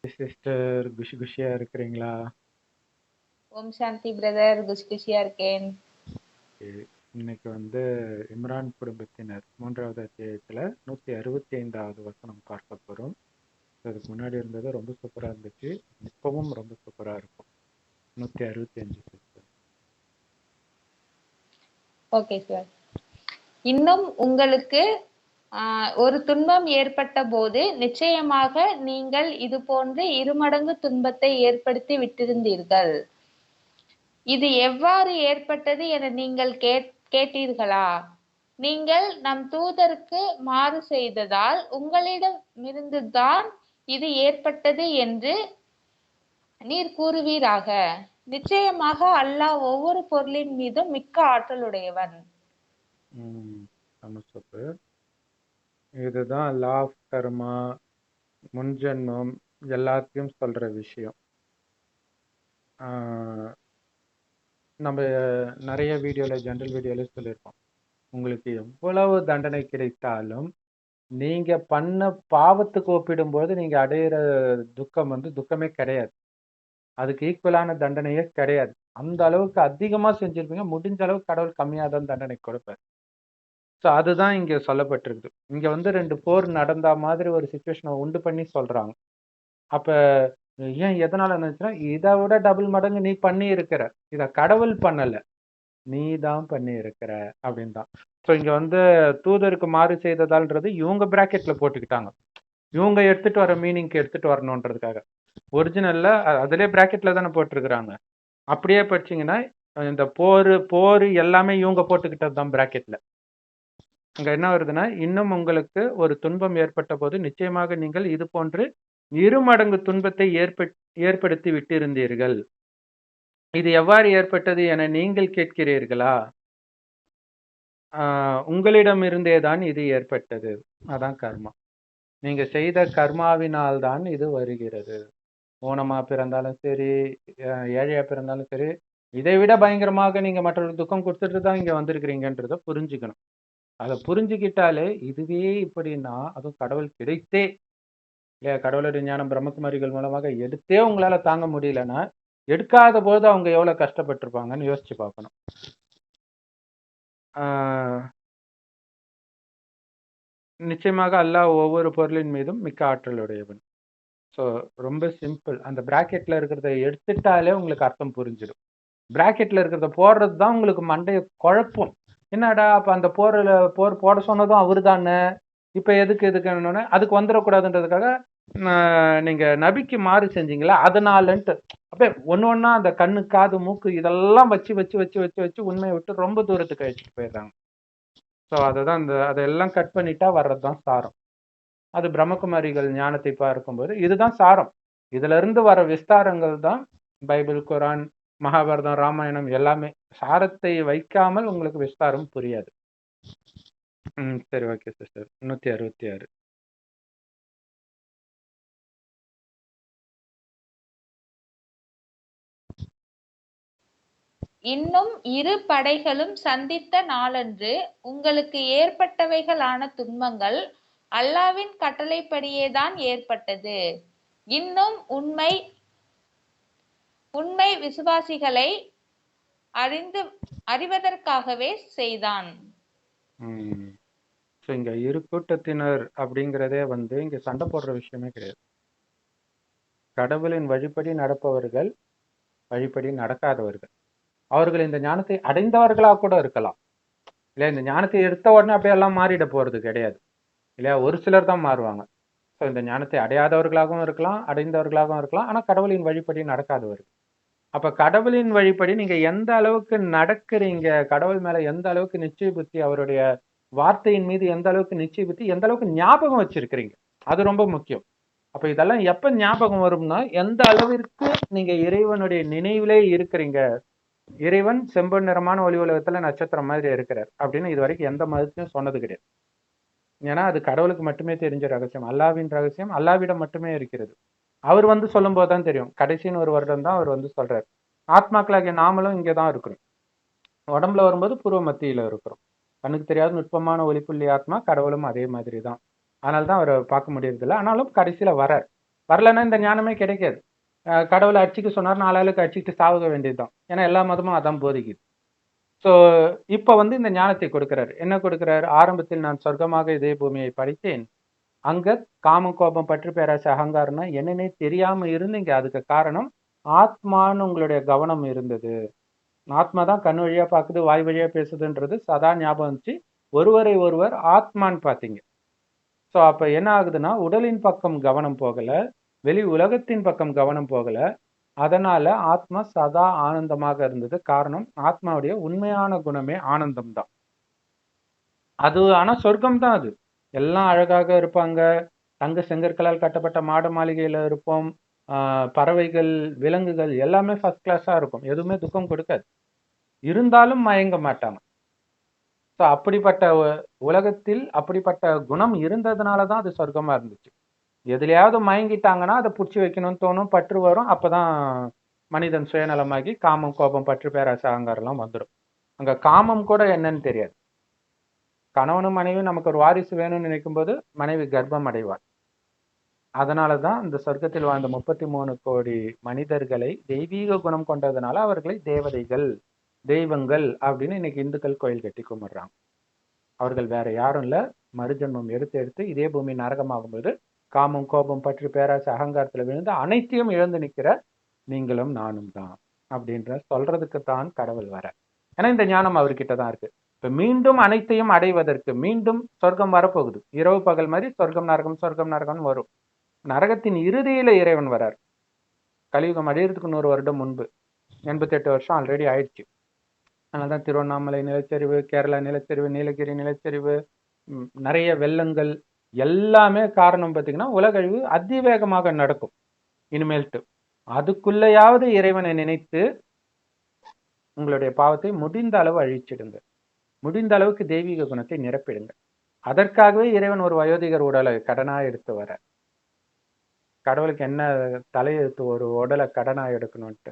Sister குஷி குஷியா இருக்கிறீங்களா? ஓம் சாந்தி brother, Kush குஷியா இருக்கேன். இன்னைக்கு வந்து இம்ரான் குடும்பத்தினர் 3வது அத்தியாயத்துல 165வது வசனம் பார்க்க போறோம். அதுக்கு முன்னாடி இருந்தது ரொம்ப சூப்பரா இருந்துச்சு, இப்பவும் ரொம்ப சூப்பரா இருக்கும். 165 சிஸ்டர். Okay sir. இன்னும் உங்களுக்கு ஒரு துன்பம் ஏற்பட்ட போது நிச்சயமாக நீங்கள் இது போன்று இருமடங்கு துன்பத்தை ஏற்படுத்தி விட்டிருந்தீர்கள். இது எவ்வாறு ஏற்பட்டது என நீங்கள் கேட்டீர்களா? நீங்கள் நம் தூதருக்கு மாறு செய்ததால் உங்களிடமிருந்துதான் இது ஏற்பட்டது என்று நீர் கூறுவீராக. நிச்சயமாக அல்லாஹ் ஒவ்வொரு பொருளின் மீதும் மிக்க ஆற்றலுடையவன். சூப்பர். இதுதான் லா ஆஃப் கர்மா, முன்ஜென்மம் எல்லாத்தையும் சொல்ற விஷயம். நம்ம நிறைய வீடியோல ஜென்ரல் வீடியோல சொல்லியிருப்போம், உங்களுக்கு எவ்வளவு தண்டனை கிடைத்தாலும் நீங்க பண்ண பாவத்துக்கு ஒப்பிடும்போது நீங்க அடையிற துக்கம் வந்து துக்கமே கிடையாது. அதுக்கு ஈக்குவலான தண்டனையே கிடையாது. அந்த அளவுக்கு அதிகமா செஞ்சிருப்பீங்க, முடிஞ்ச அளவுக்கு கடவுள் கம்மியா தான் தண்டனை கொடுப்பார். ஸோ அதுதான் இங்க சொல்லப்பட்டிருக்கு. இங்க வந்து 2 போர் நடந்த மாதிரி ஒரு சுச்சுவேஷனை உண்டு பண்ணி சொல்றாங்க. அப்ப ஏன் எதனால நினைச்சுன்னா, இதை விட டபுள் மடங்கு நீ பண்ணி இருக்கிற, இத கடவுள் பண்ணல, நீ தான் பண்ணி இருக்கிற அப்படின்னு தான். ஸோ இங்க வந்து தூதருக்கு மாறு செய்ததால்ன்றது இவங்க பிராக்கெட்ல போட்டுக்கிட்டாங்க, இவங்க எடுத்துட்டு வர மீனிங்க்கு எடுத்துட்டு வரணுன்றதுக்காக. ஒரிஜினல்ல அதுலயே பிராக்கெட்ல தானே போட்டிருக்கிறாங்க. அப்படியே படிச்சீங்கன்னா இந்த போர் எல்லாமே இவங்க போட்டுக்கிட்டது தான் பிராக்கெட்ல. அங்க என்ன வருதுன்னா, இன்னும் உங்களுக்கு ஒரு துன்பம் ஏற்பட்ட போது நிச்சயமாக நீங்கள் இது போன்று 2 மடங்கு துன்பத்தை ஏற்படுத்தி விட்டிருந்தீர்கள். இது எவ்வாறு ஏற்பட்டது என நீங்கள் கேட்கிறீர்களா? உங்களிடம் இருந்தேதான் இது ஏற்பட்டது. அதான் கர்மா. நீங்க செய்த கர்மாவினால் தான் இது வருகிறது. ஊனமா பிறந்தாலும் சரி, ஏழையா பிறந்தாலும் சரி, இதை விட பயங்கரமாக நீங்க மற்றவர்களுக்கு துக்கம் கொடுத்துட்டு தான் இங்க வந்திருக்கிறீங்கன்றத புரிஞ்சுக்கணும். அதை புரிஞ்சுக்கிட்டாலே இதுவே இப்படின்னா, அதுவும் கடவுள் கிடைத்தே இல்லையா, கடவுளுடைய ஞானம் பிரம்மகுமாரிகள் மூலமாக எடுத்தே உங்களால தாங்க முடியலன்னா, எடுக்காத போது அவங்க எவ்வளவு கஷ்டப்பட்டிருப்பாங்கன்னு யோசிச்சு பார்க்கணும். நிச்சயமாக அல்லாஹ் ஒவ்வொரு பொருளின் மீதும் மிக்க ஆற்றலுடையவன். ஸோ ரொம்ப சிம்பிள். அந்த பிராக்கெட்ல இருக்கிறத எடுத்துட்டாலே உங்களுக்கு அர்த்தம் புரிஞ்சிடும். பிராக்கெட்ல இருக்கிறத போடுறது தான் உங்களுக்கு மண்டைய குழப்பம். என்னடா அப்ப அந்த போர் போட சொன்னதும் அவரு தானே, இப்ப எதுக்குன்னு அதுக்கு வந்துடக்கூடாதுன்றதுக்காக நீங்க நபிக்கு மாறு செஞ்சீங்களா அதனாலன்ட்டு அப்படியே ஒன்னொன்னா அந்த கண்ணு காது மூக்கு இதெல்லாம் வச்சு வச்சு வச்சு வச்சு வச்சு உண்மையை விட்டு ரொம்ப தூரத்துக்கு அழைச்சிட்டு போயிடுறாங்க. ஸோ அதுதான் அதெல்லாம் கட் பண்ணிட்டா வர்றதுதான் சாரம். அது பிரம்மகுமாரிகள் ஞானத்தை பார்க்கும்போது இதுதான் சாரம். இதுல இருந்து வர விஸ்தாரங்கள் தான் பைபிள், குரான், மகாபாரதம், ராமாயணம் எல்லாமே. சாரத்தை வைக்காமல் உங்களுக்கு விஸ்தாரம் புரியாது. சரி, ஓகே சிஸ்டர். 166. இன்னும் 2 படைகளும் சந்தித்த நாளன்று உங்களுக்கு ஏற்பட்டவைகளான துன்பங்கள் அல்லாவின் கட்டளைப்படியேதான் ஏற்பட்டது. இன்னும் உண்மை விசுவாசிகளை அறிவதற்காகவே செய்தான். இங்க 2 கூட்டத்தினர் அப்படிங்கிறதே வந்து இங்க சண்டை போடுற விஷயமே கிடையாது. கடவுளின் வழிபடி நடப்பவர்கள், வழிபடி நடக்காதவர்கள். அவர்கள் இந்த ஞானத்தை அடைந்தவர்களா கூட இருக்கலாம் இல்லையா. இந்த ஞானத்தை எடுத்த உடனே அப்படியே எல்லாம் மாறிட போறது கிடையாது இல்லையா. ஒரு சிலர் தான் மாறுவாங்க. ஸோ இந்த ஞானத்தை அடையாதவர்களாகவும் இருக்கலாம், அடைந்தவர்களாகவும் இருக்கலாம். ஆனா கடவுளின் வழிபடி நடக்காதவர்கள். அப்ப கடவுளின் வழிபடி நீங்க எந்த அளவுக்கு நடக்கிறீங்க, கடவுள் மேல எந்த அளவுக்கு நிச்சய புத்தி, அவருடைய வார்த்தையின் மீது எந்த அளவுக்கு நிச்சய புத்தி, எந்த அளவுக்கு ஞாபகம் வச்சிருக்கிறீங்க, அது ரொம்ப முக்கியம். அப்ப இதெல்லாம் எப்ப ஞாபகம் வரும்னா, எந்த அளவிற்கு நீங்க இறைவனுடைய நினைவிலே இருக்கிறீங்க. இறைவன் செம்பொன் நிறமான ஒளி உலகத்துல நட்சத்திரம் மாதிரி இருக்கிறார் அப்படின்னு இது வரைக்கும் எந்த மதத்தையும் சொன்னது கிடையாது. ஏன்னா அது கடவுளுக்கு மட்டுமே தெரிஞ்ச ரகசியம். அல்லாவின் ரகசியம் அல்லாவிடம் மட்டுமே இருக்கிறது. அவர் வந்து சொல்லும் போதுதான் தெரியும். கடைசின்னு ஒரு வருடம் தான் அவர் வந்து சொல்றாரு. ஆத்மாக்களாகிய நாமளும் இங்கதான் இருக்கிறோம். உடம்புல வரும்போது பூர்வ மத்தியில இருக்கிறோம். கண்ணுக்கு தெரியாத நுட்பமான ஒளிப்புள்ளி ஆத்மா, கடவுளும் அதே மாதிரி தான். அதனால்தான் அவரை பார்க்க முடியறதில்லை. ஆனாலும் கடைசியில வரார். வரலன்னா இந்த ஞானமே கிடைக்காது. கடவுளை அடிச்சுக்க சொன்னார், 4 ஆளுக்கு அடிச்சுக்கிட்டு சாவுக வேண்டியதுதான். ஏன்னா எல்லா மதமும் அதான் போதிக்குது. ஸோ இப்போ வந்து இந்த ஞானத்தை கொடுக்கிறாரு. என்ன கொடுக்கிறாரு? ஆரம்பத்தில் நான் சொர்க்கமாக இதே பூமியை படைத்தேன். அங்க காமம், கோபம், பற்று, பேராசை, அகங்காரம்னா என்னன்னே தெரியாம இருந்தீங்க. அதுக்கு காரணம் ஆத்மான்னு உங்களுடைய கவனம் இருந்தது. ஆத்மா தான் கண் வழியா பார்க்குது, வாய் வழியா பேசுதுன்றது சதா ஞாபகம் வச்சு ஒருவரை ஒருவர் ஆத்மான்னு பார்த்தீங்க. ஸோ அப்ப என்ன ஆகுதுன்னா, உடலின் பக்கம் கவனம் போகல, வெளி உலகத்தின் பக்கம் கவனம் போகல. அதனால ஆத்மா சதா ஆனந்தமாக இருந்தது. காரணம் ஆத்மாவுடைய உண்மையான குணமே ஆனந்தம் தான். அது ஆனா சொர்க்கம் தான் அது. எல்லாம் அழகாக இருப்பாங்க. தங்க செங்கற்களால் கட்டப்பட்ட மாட மாளிகையில இருப்போம். பறவைகள், விலங்குகள் எல்லாமே ஃபர்ஸ்ட் கிளாஸா இருக்கும். எதுவுமே துக்கம் கொடுக்காது. இருந்தாலும் மயங்க மாட்டாங்க. ஸோ அப்படிப்பட்ட உலகத்தில் அப்படிப்பட்ட குணம் இருந்ததுனால தான் அது சொர்க்கமா இருந்துச்சு. எதுலையாவது மயங்கிட்டாங்கன்னா அதை பிடிச்சி வைக்கணும்னு தோணும், பற்று வரும். அப்பதான் மனிதன் சுயநலமாகி காமம், கோபம், பற்று, பேராசை, அகங்காரம்லாம் வந்துடும். அங்க காமம் கூட என்னன்னு தெரியாது. கணவனும் மனைவியும் நமக்கு ஒரு வாரிசு வேணும்னு நினைக்கும் போது மனைவி கர்ப்பம் அடைவார். அதனாலதான் இந்த சொர்க்கத்தில் வாழ்ந்த 33 கோடி மனிதர்களை தெய்வீக குணம் கொண்டதுனால அவர்களை தேவதைகள், தெய்வங்கள் அப்படின்னு இன்னைக்கு இந்துக்கள் கோயில் கட்டி கும்பிடுறாங்க. அவர்கள் வேற யாரும் இல்ல, மறுஜன்மம் எடுத்து எடுத்து இதே பூமி நரகமாகும்போது காமம், கோபம், பற்று, பேராசை, அகங்காரத்துல விழுந்து அனைத்தையும் இழந்து நிக்கிற நீங்களும் நானும் தான் அப்படின்ற சொல்றதுக்கு தான் கடவுள் வர. ஏன்னா இந்த ஞானம் அவர்கிட்ட தான் இருக்கு. இப்ப மீண்டும் அனைத்தையும் அடைவதற்கு மீண்டும் சொர்க்கம் வரப்போகுது. இரவு பகல் மாதிரி சொர்க்கம் நரகம் சொர்க்கம் நரகம் வரும். நரகத்தின் இறுதியில இறைவன் வரார். கலியுகம் அடையிறதுக்கு 100 வருடம் முன்பு. 88 வருஷம் ஆல்ரெடி ஆயிடுச்சு. அதனால்தான் திருவண்ணாமலை நிலச்சரிவு, கேரளா நிலச்சரிவு, நீலகிரி நிலச்சரிவு, நிறைய வெள்ளங்கள் எல்லாமே காரணம் பார்த்தீங்கன்னா உலகழிவு அதிவேகமாக நடக்கும் இனிமேல்ட்டு. அதுக்குள்ளையாவது இறைவனை நினைத்து உங்களுடைய பாவத்தை முடிந்த அளவு அழிச்சிடுங்க. முடிந்த அளவுக்கு தெய்வீக குணத்தை நிரப்பிடுங்க. அதற்காகவே இறைவன் ஒரு வயோதிகர் உடலை கடனா எடுத்து வர. கடவுளுக்கு என்ன தலையெழுத்து ஒரு உடலை கடனா எடுக்கணும்ட்டு?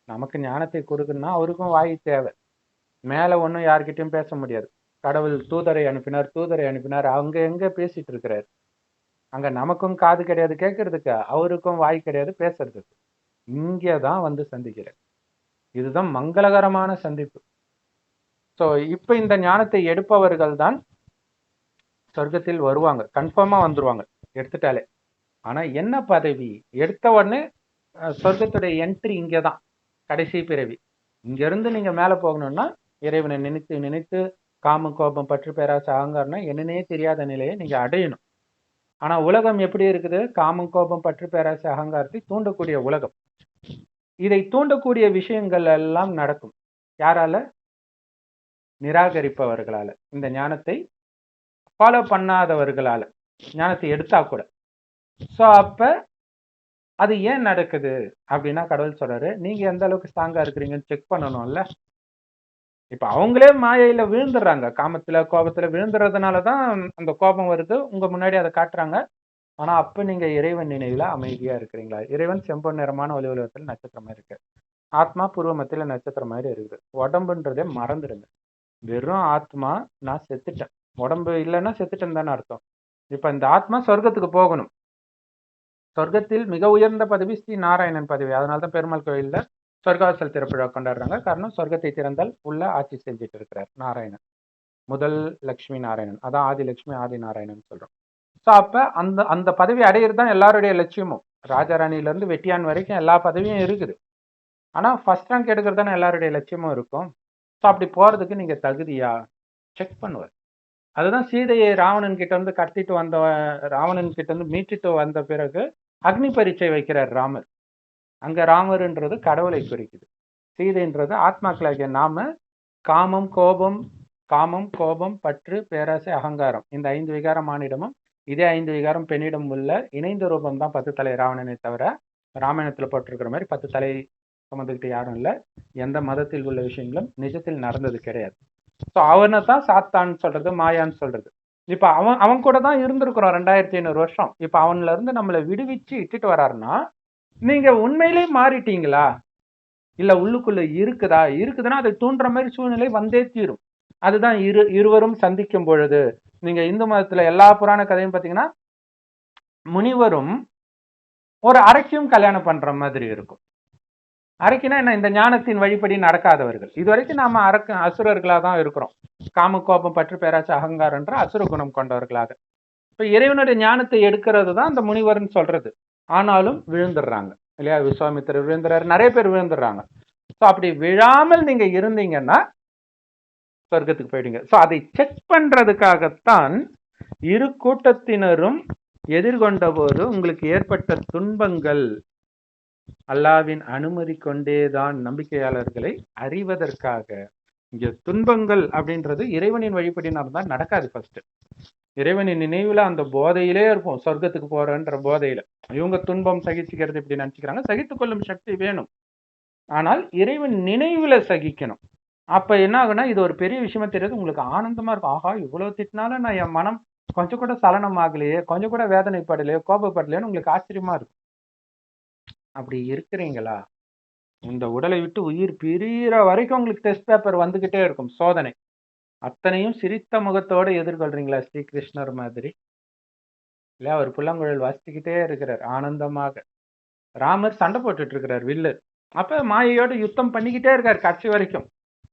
நமக்கு ஞானத்தை கொடுக்கணும்னா அவருக்கும் வாய் தேவை. மேல ஒன்றும் யார்கிட்டயும் பேச முடியாது. கடவுள் தூதரை அனுப்பினார். அவங்க எங்க பேசிட்டு இருக்கிறாரு? அங்க நமக்கும் காது கிடையாது கேட்கறதுக்கு, அவருக்கும் வாய் கிடையாது பேசுறதுக்கு. இங்கதான் வந்து சந்திக்கிறார். இதுதான் மங்களகரமான சந்திப்பு. ஸோ இப்ப இந்த ஞானத்தை எடுப்பவர்கள் தான் சொர்க்கத்தில் வருவாங்க. கன்ஃபார்மா வந்துருவாங்க எடுத்துட்டாலே. ஆனா என்ன பதவி? எடுத்த உடனே சொர்க்கத்துடைய என்ட்ரி இங்கதான், கடைசி பிறவி. இங்க இருந்து நீங்க மேல போகணும்னா இறைவனை நினைத்து நினைத்து காம, கோபம், பற்று, பேராசை, அகங்காரம்னா என்னன்னே தெரியாத நிலையை நீங்க அடையணும். ஆனா உலகம் எப்படி இருக்குது? காமம், கோபம், பற்று, பேராசை, அகங்காரத்தை தூண்டக்கூடிய உலகம். இதை தூண்டக்கூடிய விஷயங்கள் எல்லாம் நடக்கும். யாரால? நிராகரிப்பவர்களால, இந்த ஞானத்தை ஃபாலோ பண்ணாதவர்களால, ஞானத்தை எடுத்தா கூட. ஸோ அப்ப அது ஏன் நடக்குது அப்படின்னா கடவுள் சொல்றாரு, நீங்க எந்த அளவுக்கு ஸ்ட்ராங்கா இருக்கிறீங்கன்னு செக் பண்ணணும்ல. இப்ப அவங்களே மாயையில விழுந்துடுறாங்க, காமத்துல கோபத்துல விழுந்துறதுனாலதான் அந்த கோபம் வருது, உங்க முன்னாடி அதை காட்டுறாங்க. ஆனா அப்ப நீங்க இறைவன் நினைவுல அமைதியா இருக்கிறீங்களா? இறைவன் செம்பொன் நிறமான ஒளி உலகத்துல நட்சத்திரமா இருக்கு. ஆத்மா பூர்வ மத்தியில நட்சத்திரம் மாதிரி இருக்குது. உடம்புன்றதே மறந்துடுங்க. வெறும் ஆத்மா, நான் செத்துட்டேன். உடம்பு இல்லைன்னா செத்துட்டேன்னு தானே அர்த்தம். இப்ப இந்த ஆத்மா சொர்க்கத்துக்கு போகணும். சொர்க்கத்தில் மிக உயர்ந்த பதவி ஸ்ரீ நாராயணன் பதவி. அதனால்தான் பெருமாள் கோயில்ல சொர்க்காசல் திறப்புழா கொண்டாடுறாங்க. காரணம் சொர்க்கத்தை திறந்தால் உள்ள ஆட்சி செஞ்சுட்டு இருக்கிறார் நாராயணன். முதல் லட்சுமி நாராயணன், அதான் ஆதி லட்சுமி ஆதி நாராயணன் சொல்றோம். ஸோ அப்ப அந்த அந்த பதவி அடையிறது தான் எல்லாருடைய லட்சியமும். ராஜாராணில இருந்து வெட்டியான் வரைக்கும் எல்லா பதவியும் இருக்குது. ஆனா ஃபர்ஸ்ட் ரேங்க் எடுக்கிறது தானே எல்லாருடைய லட்சியமும் இருக்கும். ஸோ அப்படி போறதுக்கு நீங்க தகுதியா செக் பண்ணுவார். அதுதான் சீதையை ராவணன் கிட்ட இருந்து கடத்திட்டு வந்த, ராவணன் கிட்ட இருந்து மீட்டுட்டு வந்த பிறகு அக்னி பரீட்சை வைக்கிறார் ராமர். அங்க ராமர்ன்றது கடவுளை குறிக்குது. சீதைன்றது ஆத்மாக்களாகிய நாம காமம் கோபம் பற்று பேராசை அகங்காரம், இந்த 5 விகாரம் ஆணிடமும் இதே 5 விகாரம் பெண்ணிடம் உள்ள இணைந்த ரூபம் தான் 10 தலை ராவணனை தவிர ராமாயணத்துல போட்டிருக்கிற மாதிரி 10 தலை சுமந்துக்கிட்டு யாரும் இல்லை. எந்த மதத்தில் உள்ள விஷயங்களும் நிஜத்தில் நடந்தது கிடையாது. ஸோ அவனை தான் சாத்தான்னு சொல்றது, மாயான்னு சொல்றது. இப்ப அவன் கூட தான் இருந்திருக்கிறோம் 2500 வருஷம். இப்ப அவன்ல இருந்து நம்மளை விடுவிச்சு இட்டுட்டு வராருன்னா நீங்க உண்மையிலே மாறிட்டீங்களா? இல்ல உள்ளுக்குள்ள இருக்குதுன்னா அதை தூண்டுற மாதிரி சூழ்நிலை வந்தே தீரும். அதுதான் இருவரும் சந்திக்கும் பொழுது. நீங்க இந்து மதத்துல எல்லா புராண கதையும் பாத்தீங்கன்னா முனிவரும் ஒரு அரைக்கும் கல்யாணம் பண்ற மாதிரி இருக்கும். அரைக்கினா என்ன, இந்த ஞானத்தின் வழிப்படி நடக்காதவர்கள். இதுவரைக்கும் நாம அசுரர்களாக தான் இருக்கிறோம். காம கோபம் பற்று பேராசை அகங்காரன்ற அசுர குணம் கொண்டவர்களாக. இப்ப இறைவனுடைய ஞானத்தை எடுக்கிறது தான் அந்த முனிவர்னு சொல்றது. ஆனாலும் விழுந்துடுறாங்க இல்லையா? விஸ்வாமித்திரர் விழுந்துறாரு, நிறைய பேர் விழுந்துடுறாங்க. ஸோ அப்படி விழாமல் நீங்க இருந்தீங்கன்னா சொர்க்கத்துக்கு போயிடுங்க. ஸோ அதை செக் பண்றதுக்காகத்தான் இரு கூட்டத்தினரும் எதிர்கொண்ட போது உங்களுக்கு ஏற்பட்ட துன்பங்கள் அல்லாவின் அனுமதி கொண்டேதான் நம்பிக்கையாளர்களை அறிவதற்காக. இங்க துன்பங்கள் அப்படின்றது இறைவனின் வழிபடி நடந்தா நடக்காது. ஃபர்ஸ்ட் இறைவனின் நினைவுல அந்த போதையிலே இருப்போம், சொர்க்கத்துக்கு போறன்ற போதையில. இவங்க துன்பம் சகிச்சுக்கிறது இப்படி நினைச்சுக்கிறாங்க. சகித்துக் கொள்ளும் சக்தி வேணும், ஆனால் இறைவன் நினைவுல சகிக்கணும். அப்ப என்ன ஆகுனா, இது ஒரு பெரிய விஷயமா தெரியாது, உங்களுக்கு ஆனந்தமா இருக்கும். ஆஹா, இவ்வளவு திட்டினாலும் நான் என் மனம் கொஞ்சம் கூட சலனம் ஆகலையே, கொஞ்சம் கூட வேதனைப்படலையோ, கோபப்படலையோன்னு உங்களுக்கு ஆச்சரியமா இருக்கும். அப்படி இருக்கிறீங்களா? இந்த உடலை விட்டு உயிர் பிரிகிற வரைக்கும் உங்களுக்கு டெஸ்ட் பேப்பர் வந்துகிட்டே இருக்கும், சோதனை. அத்தனையும் சிரித்த முகத்தோடு எதிர்கொள்றீங்களா ஸ்ரீகிருஷ்ணர் மாதிரி? இல்லையா? அவர் புல்லாங்குழல் வாசிச்சுக்கிட்டே இருக்கிறார் ஆனந்தமாக. ராமர் சண்டை போட்டுட்டு இருக்கிறார் வில்லு. அப்ப மாயையோட யுத்தம் பண்ணிக்கிட்டே இருக்கார் கடைசி வரைக்கும்.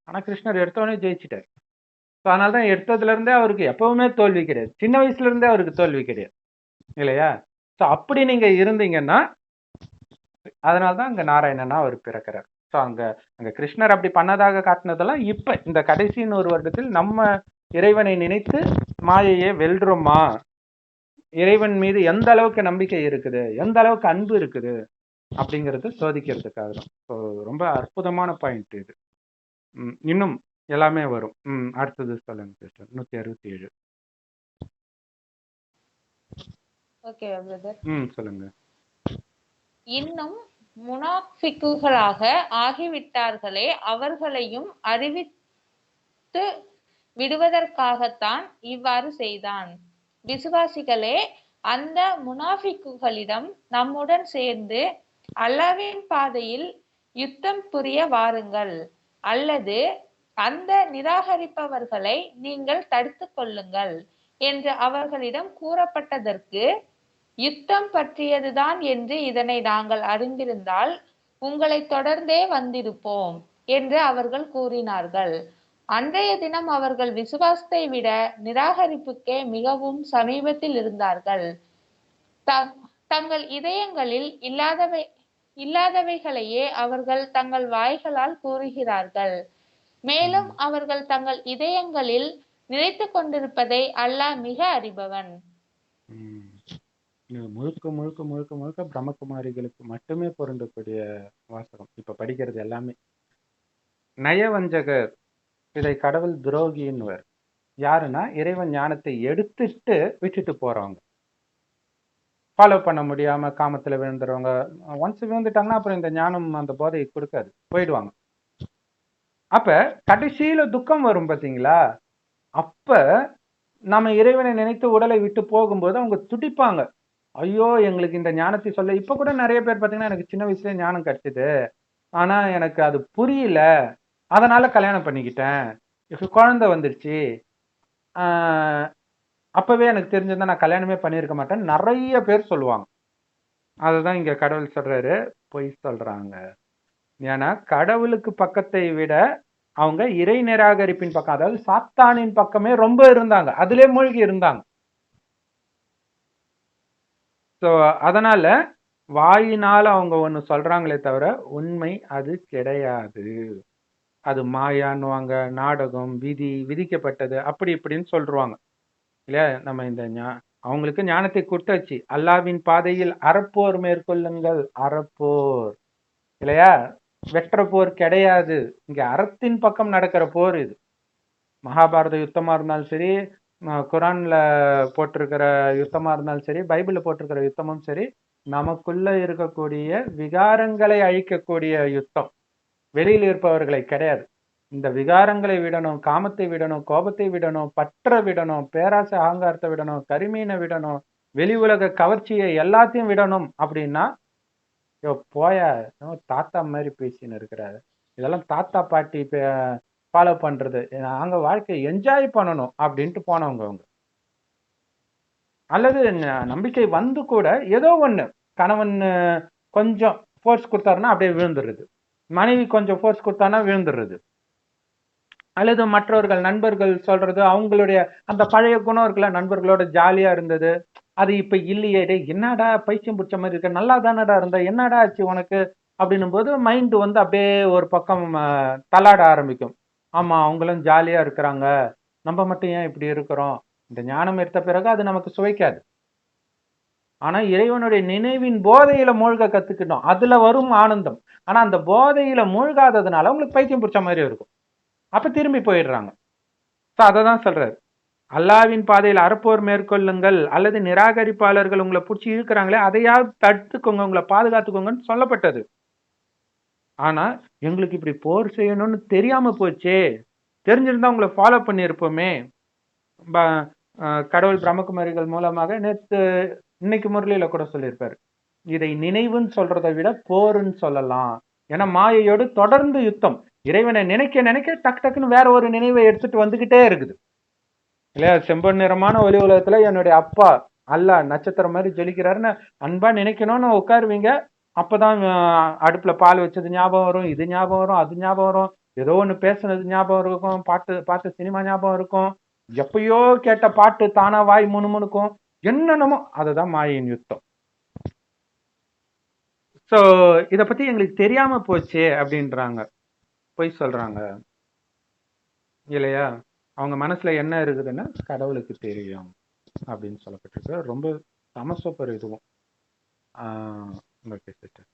ஆனா கிருஷ்ணர் எடுத்தோடனே ஜெயிச்சிட்டார். ஸோ அதனால்தான் எடுத்ததுல இருந்தே அவருக்கு எப்பவுமே தோல்வி கிடையாது. சின்ன வயசுல இருந்தே அவருக்கு தோல்வி கிடையாது இல்லையா? ஸோ அப்படி நீங்க இருந்தீங்கன்னா, அதனால்தான் அங்க நாராயணனா அவர் பிறக்கிறார். ஸோ அங்க கிருஷ்ணர் அப்படி பண்ணதாக காட்டினதெல்லாம் இப்ப இந்த கடைசி 100 வருடத்தில் நம்ம இறைவனை நினைத்து மாயையை வெல்றோமா, இறைவன் மீது எந்த அளவுக்கு நம்பிக்கை இருக்குது, எந்த அளவுக்கு அன்பு இருக்குது அப்படிங்கறது சோதிக்கிறதுக்காக தான். ஸோ ரொம்ப அற்புதமான பாயிண்ட் இது. இன்னும் எல்லாமே வரும். அடுத்தது சொல்லுங்க சிஸ்டர். 167. Okay brother. சொல்லுங்க. இன்னும் முனாஃபிக்குகளாக ஆகிவிட்டார்களே, அவர்களையும் அறிவித்து விடுவதற்காகத்தான் இவ்வாறு செய்தான். விசுவாசிகளே, அந்த முனாஃபிக்குகளிடம் நம்முடன் சேர்ந்து அல்லாஹ்வின் பாதையில் யுத்தம் புரிய வாருங்கள், அல்லது அந்த நிராகரிப்பவர்களை நீங்கள் தடுத்து கொள்ளுங்கள் என்று அவர்களிடம் கூறப்பட்டதற்கு, யுத்தம் பற்றியதுதான் என்று இதனை நாங்கள் அறிந்திருந்தால் உங்களை தொடர்ந்தே வந்திருப்போம் என்று அவர்கள் கூறினார்கள். அன்றைய தினம் அவர்கள் விசுவாசத்தை விட நிராகரிப்புக்கே மிகவும் சமீபத்தில் இருந்தார்கள். தங்கள் இதயங்களில் இல்லாதவைகளையே அவர்கள் தங்கள் வாய்களால் கூறுகிறார்கள். மேலும் அவர்கள் தங்கள் இதயங்களில் நினைத்து கொண்டிருப்பதை அல்லாஹ் மிக அறிபவன். முழுக்க முழுக்க முழுக்க முழுக்க பிரம்மகுமாரிகளுக்கு மட்டுமே பொருந்தக்கூடிய வாசகம் இப்ப படிக்கிறது எல்லாமே. நயவஞ்சகர், இதை கடவுள் துரோகின்னுவர். யாருன்னா, இறைவன் ஞானத்தை எடுத்துட்டு விட்டுட்டு போறவங்க, ஃபாலோ பண்ண முடியாம காமத்துல விழுந்துறவங்க. ஒன்ஸ் விழுந்துட்டாங்கன்னா அப்புறம் இந்த ஞானம் அந்த போதையை கொடுக்காது, போயிடுவாங்க. அப்ப கடைசியில துக்கம் வரும் பாத்தீங்களா? அப்ப நம்ம இறைவனை நினைத்து உடலை விட்டு போகும்போது அவங்க துடிப்பாங்க. ஐயோ, எங்களுக்கு இந்த ஞானத்தை சொல்ல. இப்ப கூட நிறைய பேர் பாத்தீங்கன்னா, எனக்கு சின்ன வயசுல ஞானம் கிடைச்சது, ஆனா எனக்கு அது புரியல, அதனால கல்யாணம் பண்ணிக்கிட்டேன், குழந்தை வந்துருச்சு, அப்பவே எனக்கு தெரிஞ்சிருந்தா நான் கல்யாணமே பண்ணியிருக்க மாட்டேன் நிறைய பேர் சொல்லுவாங்க. அதுதான் இங்க கடவுள் சொல்றாரு, பொய் சொல்றாங்க. ஏன்னா கடவுளுக்கு பக்கத்தை விட அவங்க இறை நிராகரிப்பின் பக்கம், அதாவது சாத்தானின் பக்கமே ரொம்ப இருந்தாங்க, அதிலே மூழ்கி இருந்தாங்க. ஸோ அதனால வாயினால அவங்க ஒன்று சொல்றாங்களே தவிர உண்மை அது கிடையாது. அது மாயான்னுவாங்க, நாடகம், விதி, விதிக்கப்பட்டது, அப்படி இப்படின்னு சொல்றாங்க இல்லையா? நம்ம இந்த அவங்களுக்கு ஞானத்தை கொடுத்தாச்சு. அல்லாவின் பாதையில் அறப்போர் மேற்கொள்ளுங்கள். அறப்போர் இல்லையா? வெற்ற போர் கிடையாது. இங்க அறத்தின் பக்கம் நடக்கிற போர் இது. மகாபாரத யுத்தமா இருந்தாலும் சரி, குரான்ல போட்டிருக்கிற யுத்தமா இருந்தாலும் சரி, பைபிள்ல போட்டிருக்கிற யுத்தமும் சரி, நமக்குள்ள இருக்கக்கூடிய விகாரங்களை அழிக்கக்கூடிய யுத்தம். வெளியில் இருப்பவர்களை கிடையாது. இந்த விகாரங்களை விடணும், காமத்தை விடணும், கோபத்தை விடணும், பற்ற விடணும், பேராசை அகங்காரத்தை விடணும், கரிமீனை விடணும், வெளி உலக கவர்ச்சியை எல்லாத்தையும் விடணும். அப்படின்னா போய தாத்தா மாதிரி பேசின்னு இருக்கிறாரு, இதெல்லாம் தாத்தா பாட்டி ஃபாலோ பண்றது, நாங்க வாழ்க்கையை என்ஜாய் பண்ணணும் அப்படின்ட்டு போனவங்க அவங்க. அல்லது நம்பிக்கை வந்து கூட ஏதோ ஒண்ணு கணவன் கொஞ்சம் ஃபோர்ஸ் கொடுத்தாருன்னா அப்படியே விழுந்துடுறது, மனைவி கொஞ்சம் ஃபோர்ஸ் கொடுத்தானா விழுந்துடுறது, அல்லது மற்றவர்கள் நண்பர்கள் சொல்றது அவங்களுடைய அந்த பழைய குணம் இருக்குல்ல, நண்பர்களோட ஜாலியா இருந்தது அது இப்ப இல்லையே, டே என்னடா பைத்தியம் பிடிச்ச மாதிரி இருக்க, நல்லா தானடா இருந்த, என்னடா ஆச்சு உனக்கு அப்படின்னும் போது மைண்டு வந்து அப்படியே ஒரு பக்கம் தள்ளாட ஆரம்பிக்கும். ஆமா அவங்களும் ஜாலியா இருக்கிறாங்க, நம்ம மட்டும் ஏன் இப்படி இருக்கிறோம். இந்த ஞானம் எடுத்த பிறகு அது நமக்கு சுவைக்காது. ஆனா இறைவனுடைய நினைவின் போதையில மூழ்க கத்துக்கிட்டோம், அதுல வரும் ஆனந்தம். ஆனா அந்த போதையில மூழ்காததுனால உங்களுக்கு பைத்தியம் பிடிச்ச மாதிரி இருக்கும், அப்ப திரும்பி போயிடுறாங்க. அதை தான் சொல்றாரு, அல்லாவின் பாதையில் அறப்போர் மேற்கொள்ளுங்கள், அல்லது நிராகரிப்பாளர்கள் உங்களை பிடிச்சி இழுக்கிறாங்களே அதையாவது தடுத்துக்கோங்க, உங்களை பாதுகாத்துக்கோங்கன்னு சொல்லப்பட்டது. ஆனா எங்களுக்கு இப்படி போர் செய்யணும்னு தெரியாம போச்சே, தெரிஞ்சிருந்தா உங்களை ஃபாலோ பண்ணியிருப்போமே. கடவுள் பிரம்மகுமாரிகள் மூலமாக நேற்று இன்னைக்கு முரளியில கூட சொல்லியிருப்பாரு, இதை நினைவுன்னு சொல்றதை விட போருன்னு சொல்லலாம். ஏன்னா மாயையோடு தொடர்ந்து யுத்தம், இறைவனை நினைக்க நினைக்க டக்கு டக்குன்னு வேற ஒரு நினைவை எடுத்துட்டு வந்துகிட்டே இருக்குது இல்லையா. செம்பன் நிறமான ஒலி உலகத்துல என்னுடைய அப்பா அல்ல நட்சத்திரம் மாதிரி ஜொலிக்கிறாருன்னு அன்பா நினைக்கணும்னு உட்காருவீங்க, அப்பதான் அடுப்புல பால் வச்சது ஞாபகம் வரும், இது ஞாபகம் வரும், அது ஞாபகம் வரும், ஏதோ ஒண்ணு பேசுனது ஞாபகம் இருக்கும், பார்த்த சினிமா ஞாபகம் இருக்கும், எப்பயோ கேட்ட பாட்டு தானா வாய் முணுமுணுக்கும், என்னென்னமோ. அதுதான் மாயின் யுத்தம். சோ இத பத்தி எங்களுக்கு தெரியாம போச்சு அப்படின்றாங்க, பொய் சொல்றாங்க இல்லையா. அவங்க மனசுல என்ன இருக்குதுன்னா கடவுளுக்கு தெரியும் அப்படின்னு சொல்லப்பட்டிருக்கு. ரொம்ப தமசோப்பர் இதுவும். Okay sister.